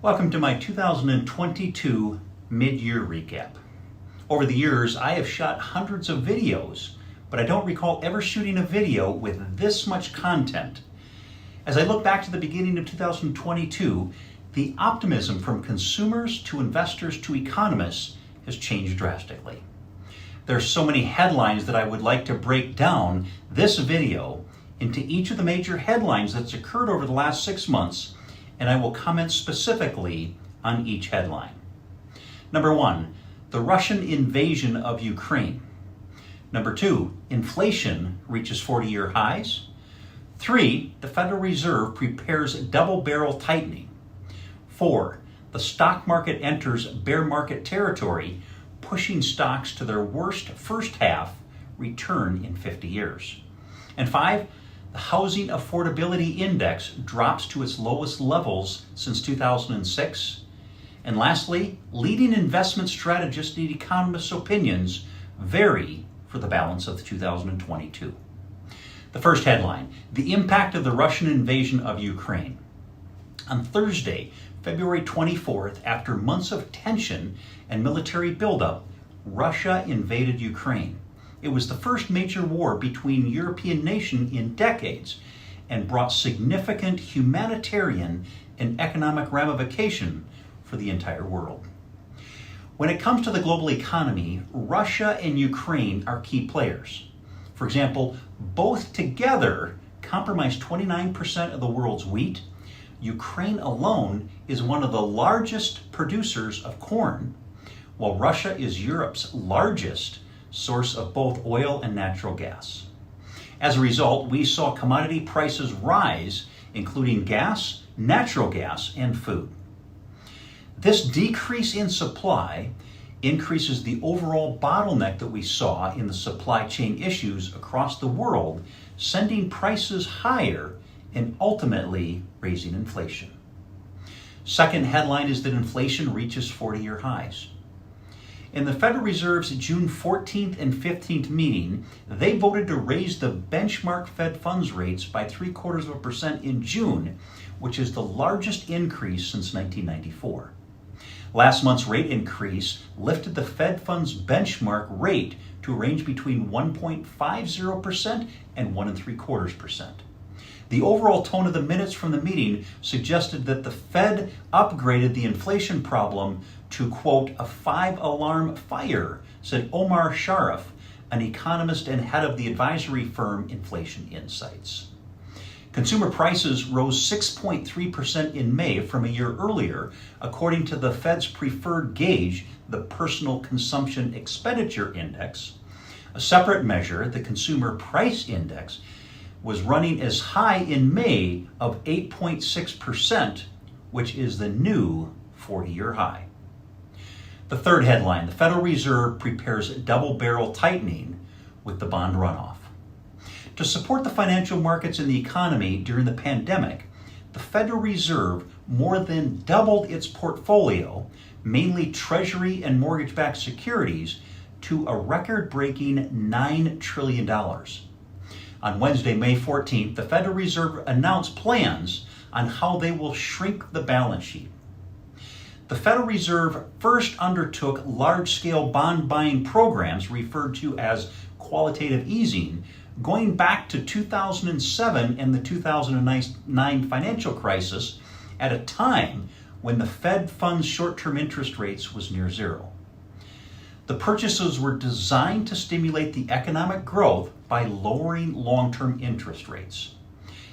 Welcome to my 2022 mid-year recap. Over the years, I have shot hundreds of videos, but I don't recall ever shooting a video with this much content. As I look back to the beginning of 2022, the optimism from consumers to investors to economists has changed drastically. There are so many headlines that I would like to break down this video into each of the major headlines that's occurred over the last 6 months, and I will comment specifically on each headline. Number 1, the Russian invasion of Ukraine. Number 2, inflation reaches 40-year highs. 3, the Federal Reserve prepares double-barrel tightening. 4, the stock market enters bear market territory, pushing stocks to their worst first half return in 50 years. And 5, the Housing Affordability Index drops to its lowest levels since 2006. And lastly, leading investment strategists and economists' opinions vary for the balance of 2022. The first headline, the impact of the Russian invasion of Ukraine. On Thursday, February 24th, after months of tension and military buildup, Russia invaded Ukraine. It was the first major war between European nations in decades and brought significant humanitarian and economic ramification for the entire world. When it comes to the global economy, Russia and Ukraine are key players. For example, both together comprise 29% of the world's wheat. Ukraine alone is one of the largest producers of corn, while Russia is Europe's largest source of both oil and natural gas. As a result, we saw commodity prices rise, including gas, natural gas, and food. This decrease in supply increases the overall bottleneck that we saw in the supply chain issues across the world, sending prices higher and ultimately raising inflation. Second headline is that inflation reaches 40-year highs. In the Federal Reserve's June 14th and 15th meeting, they voted to raise the benchmark Fed funds rates by 0.75% in June, which is the largest increase since 1994. Last month's rate increase lifted the Fed funds benchmark rate to a range between 1.50% and 1.75%. The overall tone of the minutes from the meeting suggested that the Fed upgraded the inflation problem to, quote, a 5-alarm fire, said Omar Sharif, an economist and head of the advisory firm Inflation Insights. Consumer prices rose 6.3% in May from a year earlier, according to the Fed's preferred gauge, the Personal Consumption Expenditure Index. A separate measure, the Consumer Price Index, was running as high in May of 8.6%, which is the new 40-year high. The third headline, the Federal Reserve prepares double-barrel tightening with the bond runoff. To support the financial markets and the economy during the pandemic, the Federal Reserve more than doubled its portfolio, mainly Treasury and mortgage-backed securities, to a record-breaking $9 trillion. On Wednesday, May 14th, the Federal Reserve announced plans on how they will shrink the balance sheet. The Federal Reserve first undertook large-scale bond buying programs referred to as quantitative easing, going back to 2007 and the 2009 financial crisis, at a time when the Fed funds short-term interest rates was near zero. The purchases were designed to stimulate the economic growth by lowering long-term interest rates.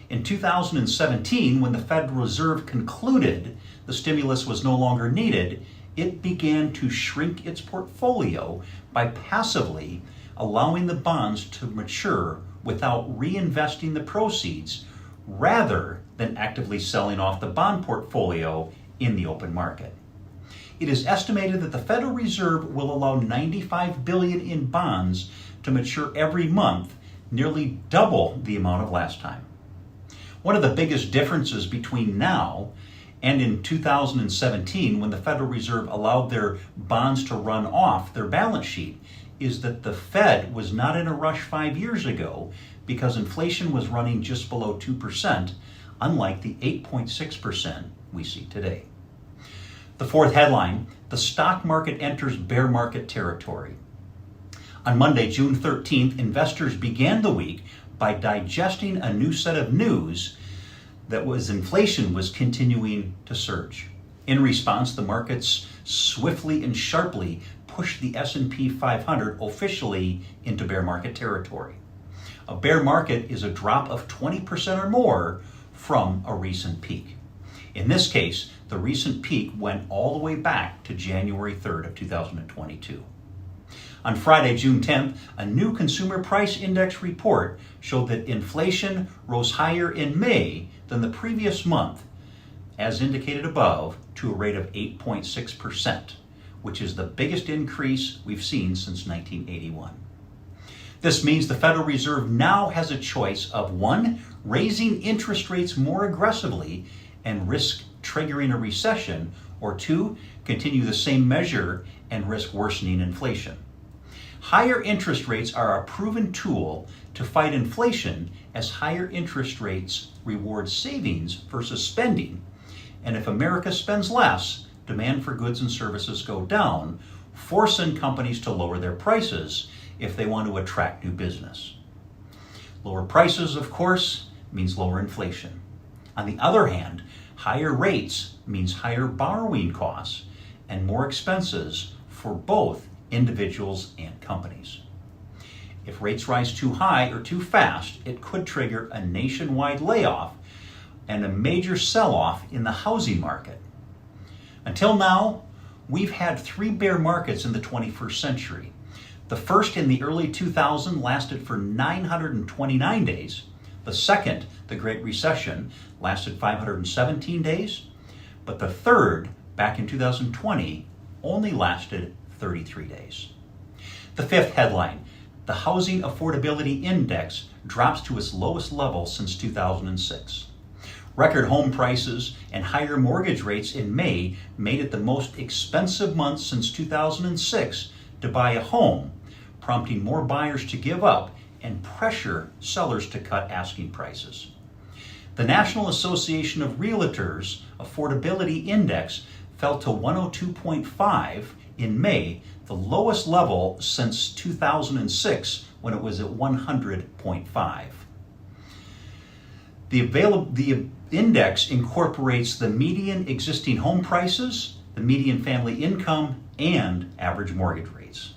In 2017, when the Federal Reserve concluded the stimulus was no longer needed, it began to shrink its portfolio by passively allowing the bonds to mature without reinvesting the proceeds, rather than actively selling off the bond portfolio in the open market. It is estimated that the Federal Reserve will allow $95 billion in bonds to mature every month, nearly double the amount of last time. One of the biggest differences between now and in 2017, when the Federal Reserve allowed their bonds to run off their balance sheet, is that the Fed was not in a rush 5 years ago because inflation was running just below 2%, unlike the 8.6% we see today. The fourth headline, the stock market enters bear market territory. On Monday, June 13th, investors began the week by digesting a new set of news that inflation was continuing to surge. In response, the markets swiftly and sharply pushed the S&P 500 officially into bear market territory. A bear market is a drop of 20% or more from a recent peak. In this case, the recent peak went all the way back to January 3rd of 2022. On Friday, June 10th, a new consumer price index report showed that inflation rose higher in May than the previous month, as indicated above, to a rate of 8.6%, which is the biggest increase we've seen since 1981. This means the Federal Reserve now has a choice of 1, raising interest rates more aggressively and risk triggering a recession, or 2, continue the same measure and risk worsening inflation. Higher interest rates are a proven tool to fight inflation, as higher interest rates reward savings versus spending. And if America spends less, demand for goods and services go down, forcing companies to lower their prices if they want to attract new business. Lower prices, of course, means lower inflation. On the other hand, higher rates means higher borrowing costs and more expenses for both individuals and companies. If rates rise too high or too fast, it could trigger a nationwide layoff and a major sell-off in the housing market. Until now, we've had 3 bear markets in the 21st century. The first, in the early 2000s, lasted for 929 days. The second, the Great Recession, lasted 517 days. But the third, back in 2020, only lasted 33 days. The fifth headline, the Housing Affordability Index drops to its lowest level since 2006. Record home prices and higher mortgage rates in May made it the most expensive month since 2006 to buy a home, prompting more buyers to give up and pressure sellers to cut asking prices. The National Association of Realtors Affordability Index fell to 102.5 in May, the lowest level since 2006 when it was at 100.5. The index incorporates the median existing home prices, the median family income, and average mortgage rates.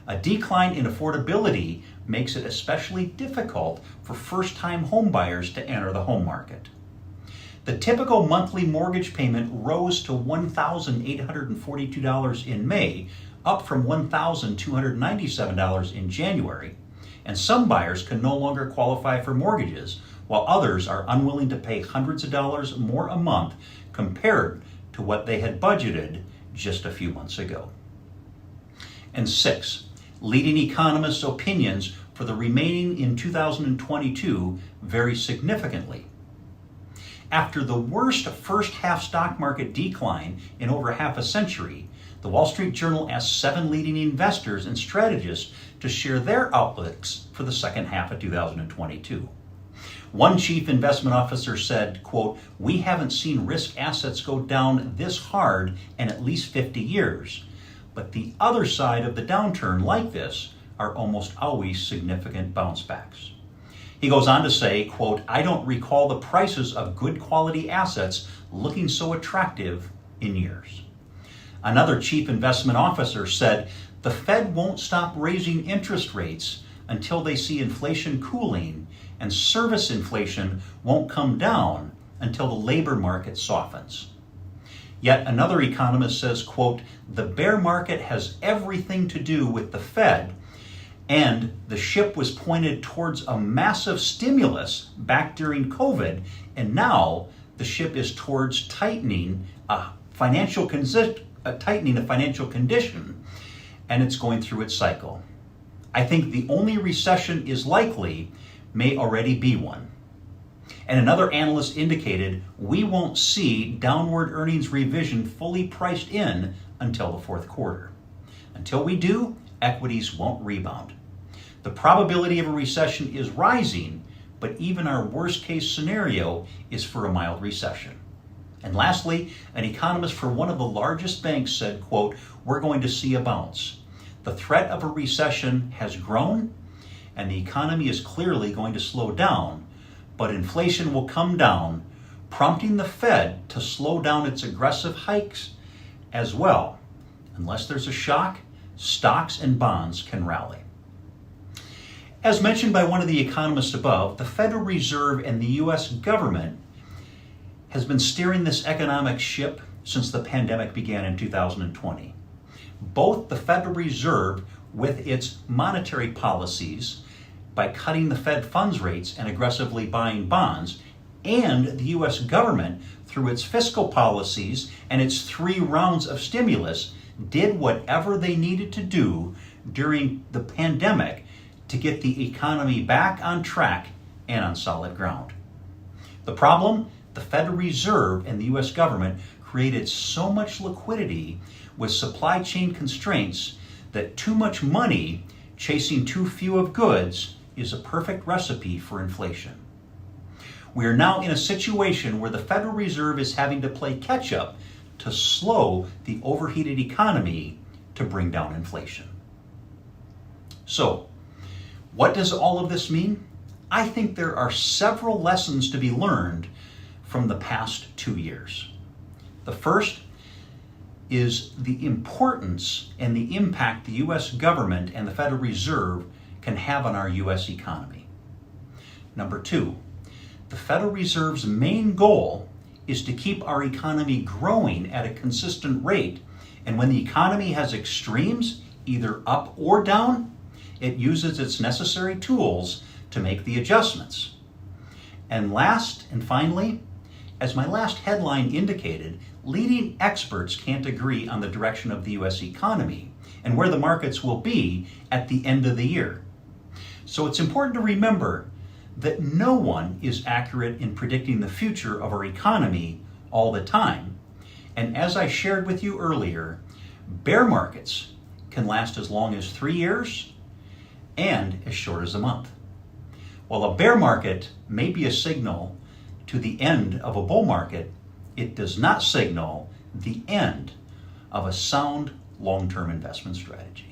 A decline in affordability makes it especially difficult for first-time homebuyers to enter the home market. The typical monthly mortgage payment rose to $1,842 in May, up from $1,297 in January, and some buyers can no longer qualify for mortgages, while others are unwilling to pay hundreds of dollars more a month compared to what they had budgeted just a few months ago. And 6, leading economists' opinions for the remaining in 2022 vary significantly. After the worst first half stock market decline in over half a century, the Wall Street Journal asked 7 leading investors and strategists to share their outlooks for the second half of 2022. One chief investment officer said, quote, "We haven't seen risk assets go down this hard in at least 50 years. But the other side of the downturn like this are almost always significant bounce backs." He goes on to say, quote, "I don't recall the prices of good quality assets looking so attractive in years." Another chief investment officer said, "The Fed won't stop raising interest rates until they see inflation cooling, and service inflation won't come down until the labor market softens." Yet another economist says, quote, "The bear market has everything to do with the Fed, and the ship was pointed towards a massive stimulus back during COVID, and now the ship is towards tightening a financial condition, and it's going through its cycle. I think the only recession is likely may already be one." And another analyst indicated, "We won't see downward earnings revision fully priced in until the fourth quarter. Until we do, equities won't rebound. The probability of a recession is rising, but even our worst case scenario is for a mild recession." And lastly, an economist for one of the largest banks said, quote, "We're going to see a bounce. The threat of a recession has grown, and the economy is clearly going to slow down, but inflation will come down, prompting the Fed to slow down its aggressive hikes as well. Unless there's a shock, stocks and bonds can rally." As mentioned by one of the economists above, the Federal Reserve and the U.S. government has been steering this economic ship since the pandemic began in 2020. Both the Federal Reserve, with its monetary policies, by cutting the Fed funds rates and aggressively buying bonds, and the U.S. government, through its fiscal policies and its 3 rounds of stimulus, did whatever they needed to do during the pandemic to get the economy back on track and on solid ground. The problem? The Federal Reserve and the U.S. government created so much liquidity with supply chain constraints that too much money chasing too few of goods is a perfect recipe for inflation. We are now in a situation where the Federal Reserve is having to play catch up to slow the overheated economy to bring down inflation. So, what does all of this mean? I think there are several lessons to be learned from the past 2 years. The first is the importance and the impact the U.S. government and the Federal Reserve can have on our U.S. economy. Number 2, the Federal Reserve's main goal is to keep our economy growing at a consistent rate, and when the economy has extremes, either up or down, it uses its necessary tools to make the adjustments. And last and finally, as my last headline indicated, leading experts can't agree on the direction of the U.S. economy and where the markets will be at the end of the year. So it's important to remember that no one is accurate in predicting the future of our economy all the time. And as I shared with you earlier, bear markets can last as long as 3 years and as short as a month. While a bear market may be a signal to the end of a bull market, it does not signal the end of a sound long-term investment strategy.